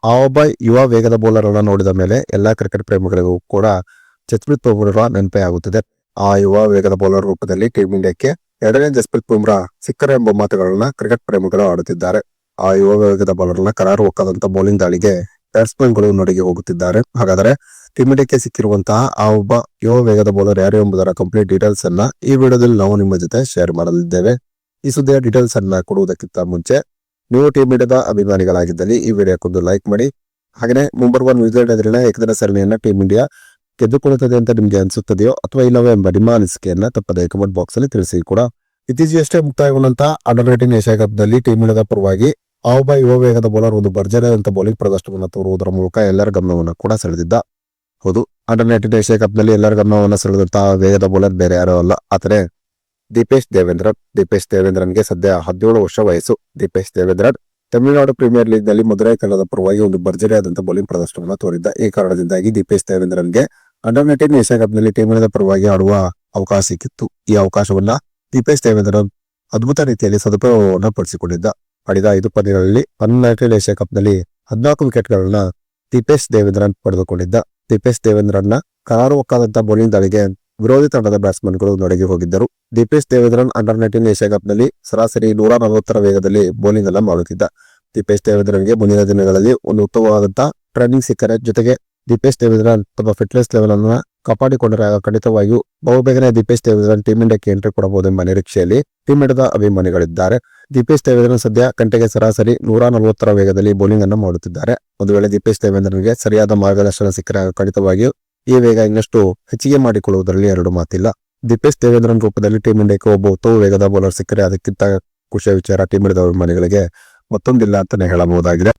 ಆ ಒಬ್ಬ ಯುವ ವೇಗದ ಬೌಲರ್ ಅನ್ನ ನೋಡಿದ ಮೇಲೆ ಎಲ್ಲಾ ಕ್ರಿಕೆಟ್ ಪ್ರೇಮಿಗಳಿಗೂ ಕೂಡ ಜಸ್ಪ್ರೀತ್ ಬುಮ್ರಾ ನೆನಪೇ ಆಗುತ್ತದೆ. ಆ ಯುವ ವೇಗದ ಬೌಲರ್ ರೂಪದಲ್ಲಿ ಟೀಂ ಇಂಡಿಯಾಕ್ಕೆ ಎರಡನೇ ಜಸ್ಪ್ರೀತ್ ಬುಮ್ರಾ ಸಿಕ್ಕರೆ ಎಂಬ ಮಾತುಗಳನ್ನ ಕ್ರಿಕೆಟ್ ಪ್ರೇಮಿಗಳು ಆಡುತ್ತಿದ್ದಾರೆ. ಆ ಯುವ ವೇಗದ ಬೌಲರ್ನ ಕರಾರುವಕ್ಕಾದಂತ ಬೌಲಿಂಗ್ ದಾಳಿಗೆ ಬ್ಯಾಟ್ಸ್ಮನ್ಗಳು ನಡುಗಿ ಹೋಗುತ್ತಿದ್ದಾರೆ. ಹಾಗಾದರೆ ಟೀಂ ಇಂಡಿಯಾಕ್ಕೆ ಸಿಕ್ಕಿರುವಂತಹ ಆ ಒಬ್ಬ ಯುವ ವೇಗದ ಬೌಲರ್ ಯಾರು ಎಂಬುದರ ಕಂಪ್ಲೀಟ್ ಡೀಟೇಲ್ಸ್ ಅನ್ನ ಈ ವಿಡಿಯೋದಲ್ಲಿ ನಾವು ನಿಮ್ಮ ಜೊತೆ ಶೇರ್ ಮಾಡಲಿದ್ದೇವೆ. ಈ ಸುದ್ದಿಯ ಡೀಟೇಲ್ಸ್ ಅನ್ನ ಕೊಡುವುದಕ್ಕಿಂತ ಮುಂಚೆ ನೀವು ಟೀಂ ಇಂಡಿಯಾದ ಅಭಿಮಾನಿಗಳಾಗಿದ್ದಲ್ಲಿ ಈ ವಿಡಿಯೋಕ್ಕೊಂದು ಲೈಕ್ ಮಾಡಿ. ಹಾಗೆ ಮುಂಬರುವ ನ್ಯೂಜಿಲೆಂಡ್ ಎದುರಿನ ಏಕದಿನ ಸರಣಿಯನ್ನ ಟೀಂ ಇಂಡಿಯಾ ಗೆದ್ದುಕೊಳ್ಳುತ್ತದೆ ಅಂತ ನಿಮ್ಗೆ ಅನಿಸುತ್ತದೆಯೋ ಅಥವಾ ಇಲ್ಲವೋ ಎಂಬ ನಿಮ್ಮ ಅನಿಸಿಕೆಯನ್ನ ತಪ್ಪದೆ ಕಮೆಂಟ್ ಬಾಕ್ಸ್ ಅಲ್ಲಿ ತಿಳಿಸಿ ಕೂಡ. ಇತ್ತೀಚೆಗಷ್ಟೇ ಮುಕ್ತಾಯಗೊಂಡಂತಹ ಅಂಡರ್ 19 ಏಷ್ಯಾ ಕಪ್ ನಲ್ಲಿ ಟೀಂ ಇಂಡಿಯಾದ ಪರವಾಗಿ ಆ ಒಬ್ಬ ಯುವ ವೇಗದ ಬೌಲರ್ ಒಂದು ಭರ್ಜರಿಯಾದಂತಹ ಬೌಲಿಂಗ್ ಪ್ರದರ್ಶನವನ್ನು ತೋರುವುದರ ಮೂಲಕ ಎಲ್ಲರ ಗಮನವನ್ನು ಕೂಡ ಸೆಳೆದಿದ್ದ. ಹೌದು, ಅಂಡರ್ 19 ಏಷ್ಯಾ ಕಪ್ ನಲ್ಲಿ ಎಲ್ಲರ ಗಮನವನ್ನು ಸೆಳೆದಂತಹ ವೇಗದ ಬೌಲರ್ ಬೇರೆ ಯಾರೋ ಅಲ್ಲ, ಆದರೆ ದೀಪೇಶ್ ದೇವೇಂದ್ರನ್ಗೆ ಸದ್ಯ 17 ವರ್ಷ ವಯಸ್ಸು. ದೀಪೇಶ್ ದೇವೇಂದ್ರನ್ ತಮಿಳುನಾಡು ಪ್ರೀಮಿಯರ್ ಲೀಗ್ ನಲ್ಲಿ ಮದುರೈ ತಂಡದ ಪರವಾಗಿ ಒಂದು ಭರ್ಜರಿಯಾದಂತಹ ಬೌಲಿಂಗ್ ಪ್ರದರ್ಶನವನ್ನು ತೋರಿದ್ದ. ಈ ಕಾರಣದಿಂದಾಗಿ ದೀಪೇಶ್ ದೇವೇಂದ್ರನ್ಗೆ ಅಂಡರ್ 19 ಏಷ್ಯಾ ಕಪ್ ನಲ್ಲಿ ಟೀಂ ಇಂಡಿಯಾದ ಪರವಾಗಿ ಆಡುವ ಅವಕಾಶ ಸಿಕ್ಕಿತ್ತು. ಈ ಅವಕಾಶವನ್ನ ದೀಪೇಶ್ ದೇವೇಂದ್ರನ್ ಅದ್ಭುತ ರೀತಿಯಲ್ಲಿ ಸದುಪಯೋಗವನ್ನು ಪಡಿಸಿಕೊಂಡಿದ್ದ. ಆಡಿದ 5 ಪಂದ್ಯಗಳಲ್ಲಿ ಅಂಡರ್ 19 ಏಷ್ಯಾ ಕಪ್ ನಲ್ಲಿ 14 ವಿಕೆಟ್ಗಳನ್ನ ದೀಪೇಶ್ ದೇವೇಂದ್ರನ್ ಪಡೆದುಕೊಂಡಿದ್ದ. ದೀಪೇಶ್ ದೇವೇಂದ್ರನ್ನ ಕರಾರುವಕ್ಕಾದಂತಹ ಬೌಲಿಂಗ್ ದಾಳಿಗೆ ವಿರೋಧಿ ತಂಡದ ಬ್ಯಾಟ್ಸ್ಮನ್ಗಳು ನಡಗಿ ಹೋಗಿದ್ದರು. Deepesh Devendran under 19 Asia cup ನಲ್ಲಿ ಸರಾಸರಿ 140 ವೇಗದಲ್ಲಿ ಬೌಲಿಂಗ್ ಅನ್ನ ಮಾಡುತ್ತಿದ್ದ. ದೀಪೇಶ್ ದೇವೇಂದ್ರನ್ಗೆ ಮುಂದಿನ ದಿನಗಳಲ್ಲಿ ಒಂದು ಉತ್ತಮವಾದಂತಹ ಟ್ರೈನಿಂಗ್ ಸಿಕ್ಕರೆ, ಜೊತೆಗೆ ದೀಪೇಶ್ ದೇವೇಂದ್ರನ್ ತಮ್ಮ ಫಿಟ್ನೆಸ್ ಲೆವೆಲ್ ಅನ್ನ ಕಾಪಾಡಿಕೊಂಡರೆ ಖಂಡಿತವಾಗಿಯೂ ಬಹುಬೇಗನೆ ದೀಪೇಶ್ ದೇವೇಂದ್ರನ್ ಟೀಂ ಇಂಡಿಯಾಕ್ಕೆ ಎಂಟ್ರಿ ಕೊಡಬಹುದೆಂಬ ನಿರೀಕ್ಷೆಯಲ್ಲಿ ಟೀಂ ಇಂಡಿಯಾದ ಅಭಿಮಾನಿಗಳಿದ್ದಾರೆ. ದೀಪೇಶ್ ದೇವೇಂದ್ರನ್ ಸದ್ಯ ಗಂಟೆಗೆ ಸರಾಸರಿ 140 ವೇಗದಲ್ಲಿ ಬೌಲಿಂಗ್ ಅನ್ನು ಮಾಡುತ್ತಿದ್ದಾರೆ. ಒಂದು ವೇಳೆ ದೀಪೇಶ್ ದೇವೇಂದ್ರನ್ಗೆ ಸರಿಯಾದ ಮಾರ್ಗದರ್ಶನ ಸಿಕ್ಕರೆ ಖಂಡಿತವಾಗಿಯೂ ಈ ವೇಗ ಇನ್ನಷ್ಟು ಹೆಚ್ಚಿಗೆ ಮಾಡಿಕೊಳ್ಳುವುದರಲ್ಲಿ ಎರಡು ಮಾತಿಲ್ಲ. ದೀಪೇಶ್ ದೇವೇಂದ್ರನ್ ರೂಪದಲ್ಲಿ ಟೀಂ ಇಂಡಿಯಾಕ್ಕೆ ಒಬ್ಬ ಉತ್ತಮ ವೇಗದ ಬೌಲರ್ ಸಿಕ್ಕರೆ ಅದಕ್ಕಿಂತ ಖುಷಿಯ ವಿಚಾರ ಟೀಂ ಇಂಡಿಯಾದ ಅಭಿಮಾನಿಗಳಿಗೆ ಮತ್ತೊಂದಿಲ್ಲ ಅಂತಾನೆ ಹೇಳಬಹುದಾಗಿದೆ.